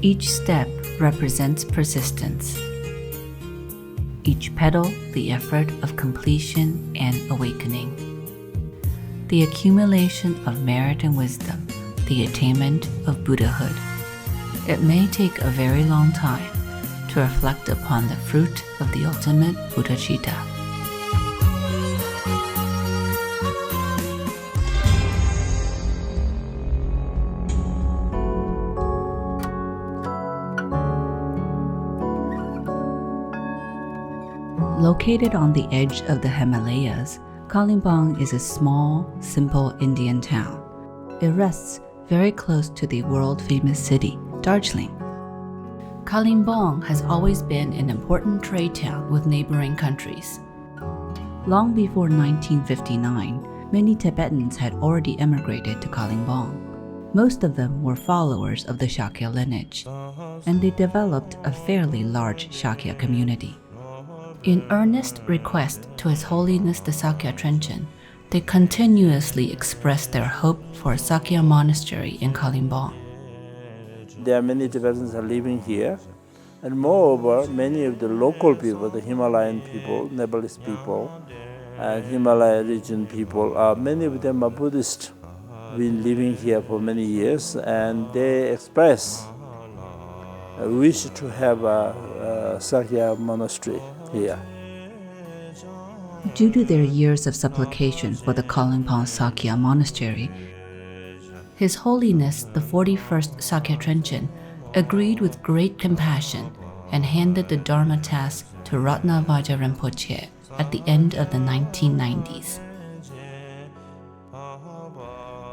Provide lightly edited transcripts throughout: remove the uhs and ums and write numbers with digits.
Each step represents persistence. Each petal, the effort of completion and awakening. The accumulation of merit and wisdom, the attainment of Buddhahood. It may take a very long time to reflect upon the fruit of the ultimate Buddhacita. Located on the edge of the Himalayas, Kalimpong is a small, simple Indian town. It rests very close to the world-famous city, Darjeeling. Kalimpong has always been an important trade town with neighboring countries. Long before 1959, many Tibetans had already emigrated to Kalimpong. Most of them were followers of the Shakya lineage, and they developed a fairly large Shakya community. In earnest request to His Holiness the Sakya Trenchen, they continuously expressed their hope for a Sakya monastery in Kalimpong. There are many Tibetans are living here, and moreover, many of the local people, the Himalayan people, Nepalese people, and Himalaya region people, many of them are Buddhist, been living here for many years, and they express a wish to have a Sakya monastery here. Due to their years of supplication for the Kalimpong Sakya monastery, His Holiness the 41st Sakya Trenchen agreed with great compassion and handed the Dharma task to Ratnavaja Rinpoche at the end of the 1990s.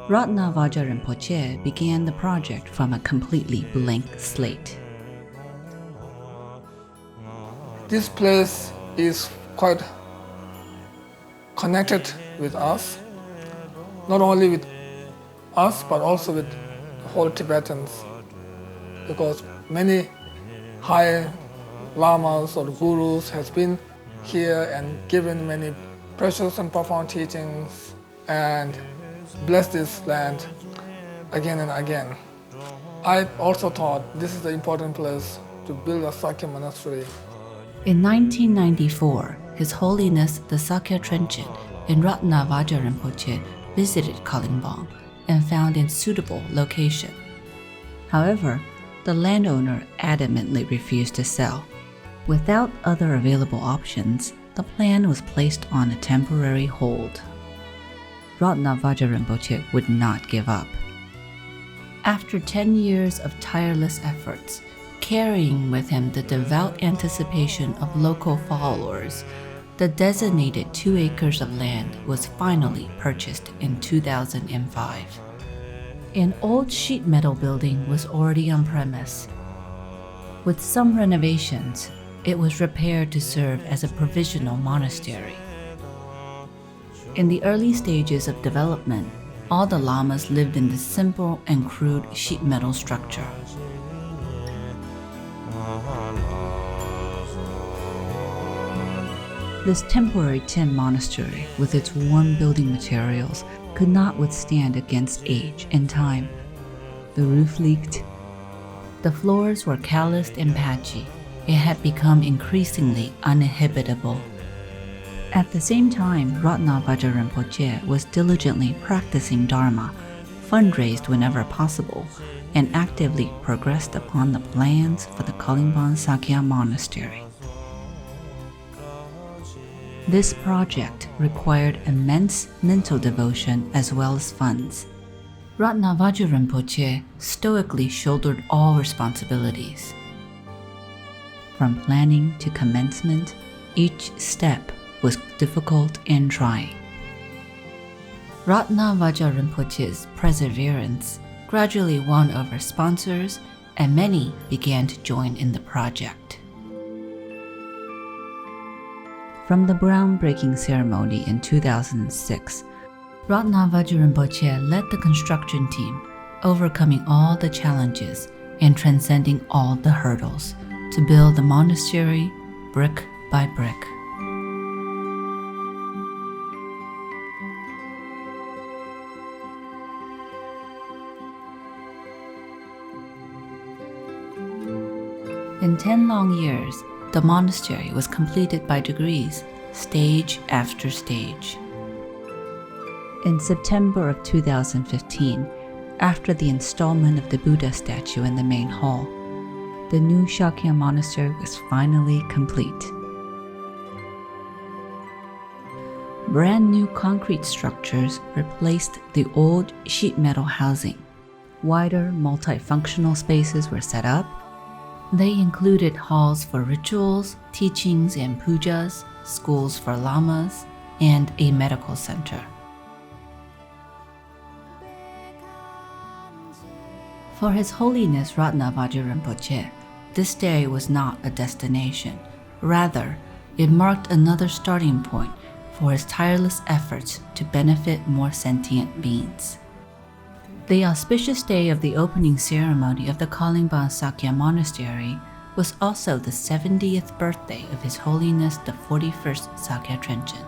Ratnavaja Rinpoche began the project from a completely blank slate. This place is quite connected with us, not only with us but also with the whole Tibetans, because many high lamas or gurus has been here and given many precious and profound teachings and blessed this land again and again. I also thought this is the important place to build a Sakya monastery. In 1994, His Holiness the Sakya Trenchen and Ratnavaja Rinpoche visited Kalimpong and found a suitable location. However, the landowner adamantly refused to sell. Without other available options, the plan was placed on a temporary hold. Ratnavaja Rinpoche would not give up. After 10 years of tireless efforts, carrying with him the devout anticipation of local followers, the designated 2 acres of land was finally purchased in 2005. An old sheet metal building was already on premise. With some renovations, it was repaired to serve as a provisional monastery. In the early stages of development, all the lamas lived in this simple and crude sheet metal structure. This temporary tin monastery, with its warm building materials, could not withstand against age and time. The roof leaked. The floors were calloused and patchy. It had become increasingly uninhabitable. At the same time, Ratnavaja Rinpoche was diligently practicing Dharma, fundraised whenever possible, and actively progressed upon the plans for the Kalimpong Sakya Monastery. This project required immense mental devotion as well as funds. Ratnavaja Rinpoche stoically shouldered all responsibilities. From planning to commencement, each step was difficult and trying. Ratnavaja Rinpoche's perseverance gradually won over sponsors, and many began to join in the project. From the groundbreaking ceremony in 2006, Ratnavaja Rinpoche led the construction team, overcoming all the challenges and transcending all the hurdles to build the monastery brick by brick. In 10 long years, the monastery was completed by degrees, stage after stage. In September of 2015, after the installment of the Buddha statue in the main hall, the new Shakya monastery was finally complete. Brand new concrete structures replaced the old sheet metal housing. Wider, multifunctional spaces were set up. They included halls for rituals, teachings, and pujas, schools for lamas, and a medical center. For His Holiness Ratnavaja Rinpoche, this day was not a destination. Rather, it marked another starting point for his tireless efforts to benefit more sentient beings. The auspicious day of the opening ceremony of the Kalingbang Sakya Monastery was also the 70th birthday of His Holiness the 41st Sakya Trenchen.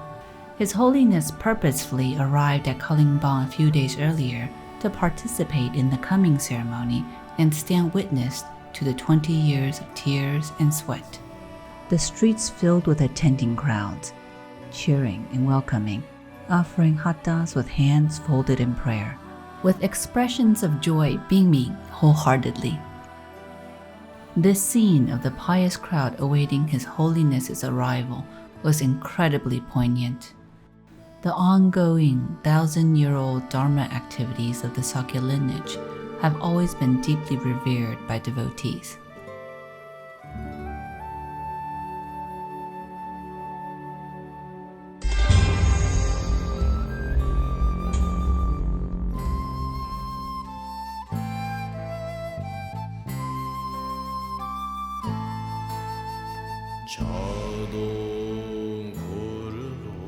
His Holiness purposefully arrived at Kalingbang a few days earlier to participate in the coming ceremony and stand witness to the 20 years of tears and sweat. The streets filled with attending crowds, cheering and welcoming, offering hattas with hands folded in prayer, with expressions of joy beaming wholeheartedly. This scene of the pious crowd awaiting His Holiness's arrival was incredibly poignant. The ongoing 1,000-year-old Dharma activities of the Sakya lineage have always been deeply revered by devotees.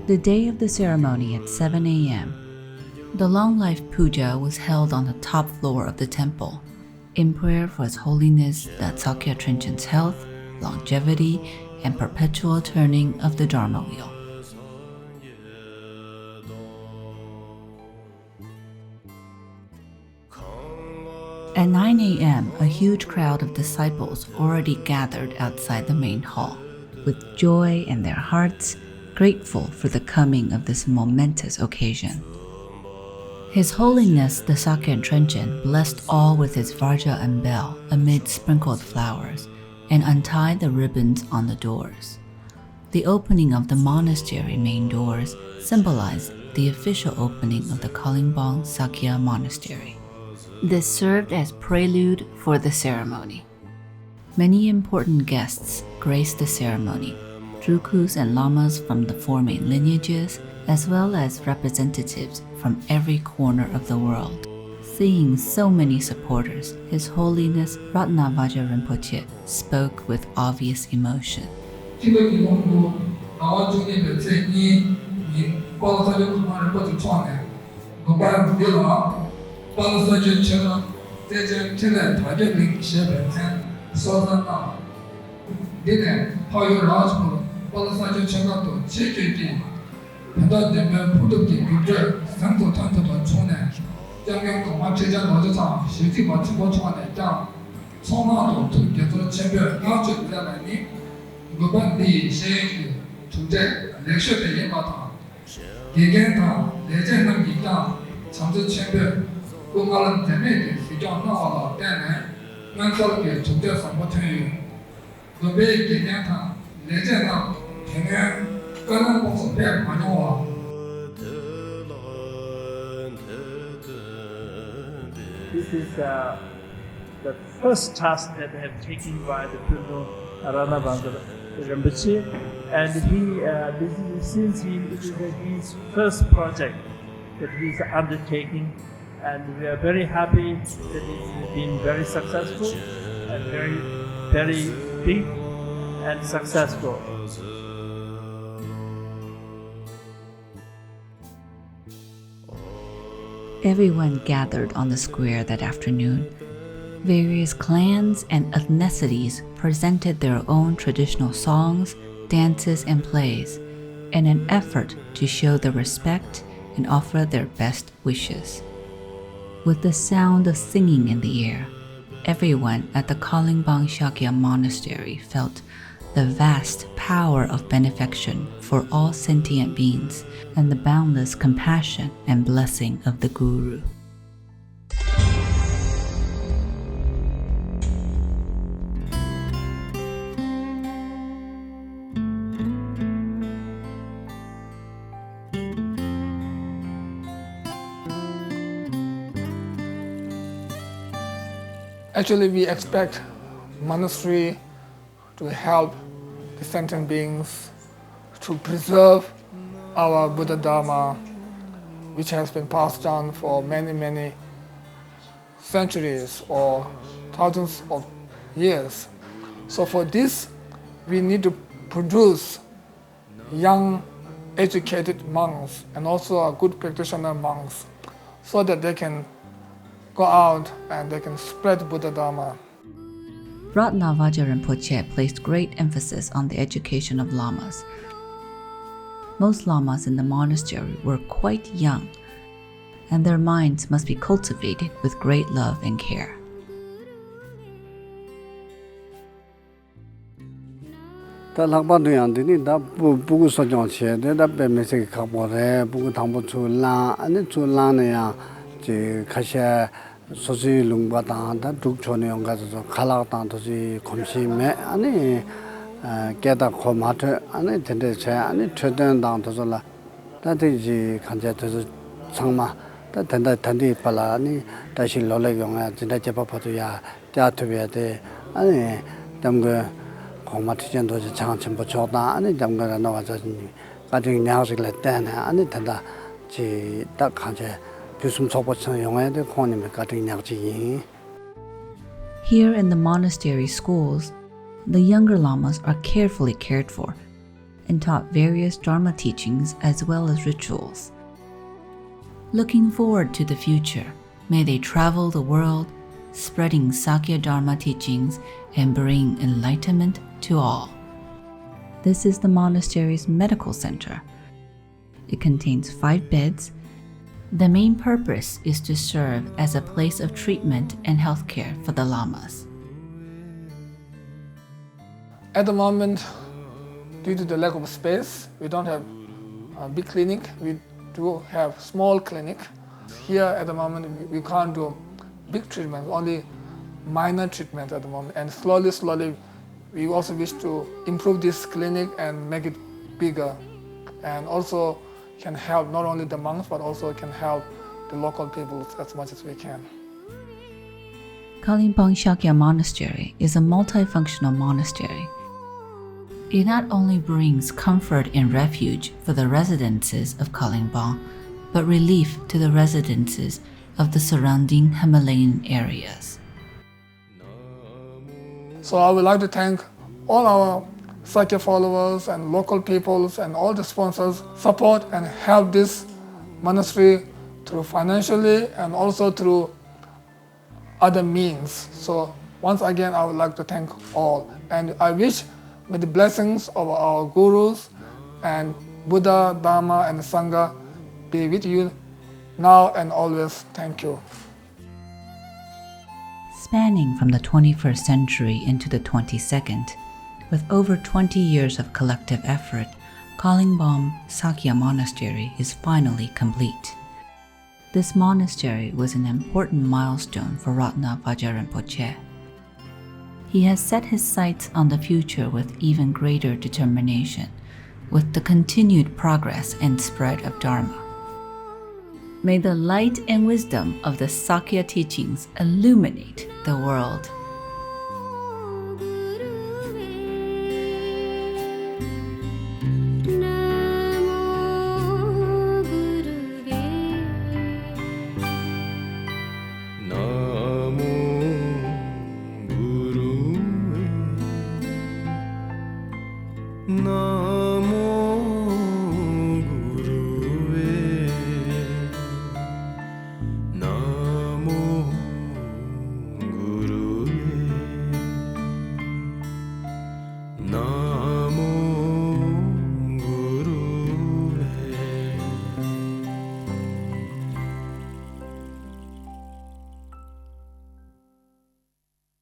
The day of the ceremony at 7 a.m., the long life puja was held on the top floor of the temple in prayer for His Holiness the Sakya Trenchen's health, longevity, and perpetual turning of the Dharma wheel. At 9 a.m., a huge crowd of disciples already gathered outside the main hall, with joy in their hearts, grateful for the coming of this momentous occasion. His Holiness the Sakya Trenchen blessed all with his varja and bell amid sprinkled flowers, and untied the ribbons on the doors. The opening of the monastery main doors symbolized the official opening of the Kalingbang Sakya Monastery. This served as prelude for the ceremony. Many important guests graced the ceremony, drukus and lamas from the four main lineages, as well as representatives from every corner of the world. Seeing so many supporters, His Holiness Ratnavaja Rinpoche spoke with obvious emotion. This is the first task that I have taken by the Purno Ranabanga Rinpoche, and this is his first project that he is undertaking, and we are very happy that it's been very successful and very big and successful. Everyone gathered on the square that afternoon. Various clans and ethnicities presented their own traditional songs, dances, and plays in an effort to show their respect and offer their best wishes. With the sound of singing in the air, everyone at the Kalimbang Shakya Monastery felt the vast power of benefaction for all sentient beings and the boundless compassion and blessing of the Guru. Actually, we expect monastery to help the sentient beings to preserve our Buddha Dharma, which has been passed down for many, many centuries or thousands of years. So for this, we need to produce young, educated monks and also good practitioner monks so that they can go out and they can spread Buddha Dharma. Ratnavaja Rinpoche placed great emphasis on the education of lamas. Most lamas in the monastery were quite young, and their minds must be cultivated with great love and care. 소지 룽바다 죽촌에 온 가서 칼라당 도지 검심에 아니 깨다 고마트 아니 텐데 제 아니 최대한 도서라 다들이 간자도 상마 다 된다 단디 발라니 다시 놀래 용아 진짜 제법도야 대아투비야데 아니 담가 고마트 전도지 장천부 좋다 아니 담가가 나와서 가정 냐스를 때나 아니 된다 지딱 간제 Here in the monastery schools, the younger lamas are carefully cared for and taught various Dharma teachings as well as rituals. Looking forward to the future, may they travel the world, spreading Sakya Dharma teachings and bring enlightenment to all. This is the monastery's medical center. It contains 5 beds. The main purpose is to serve as a place of treatment and healthcare for the lamas. At the moment, due to the lack of space, we don't have a big clinic. We do have small clinic. Here at the moment, we can't do big treatment, only minor treatment at the moment. And slowly, we also wish to improve this clinic and make it bigger. And also can help not only the monks, but also can help the local people as much as we can. Kalimbang Shakya Monastery is a multifunctional monastery. It not only brings comfort and refuge for the residences of Kalimbang, but relief to the residences of the surrounding Himalayan areas. So I would like to thank all our Sakya followers and local peoples and all the sponsors support and help this monastery through financially and also through other means. So once again, I would like to thank all. And I wish may the blessings of our gurus and Buddha, Dharma, and Sangha be with you now and always. Thank you. Spanning from the 21st century into the 22nd, with over 20 years of collective effort, Kalimbang Sakya Monastery is finally complete. This monastery was an important milestone for Ratnavaja Rinpoche. He has set his sights on the future with even greater determination, with the continued progress and spread of Dharma. May the light and wisdom of the Sakya teachings illuminate the world.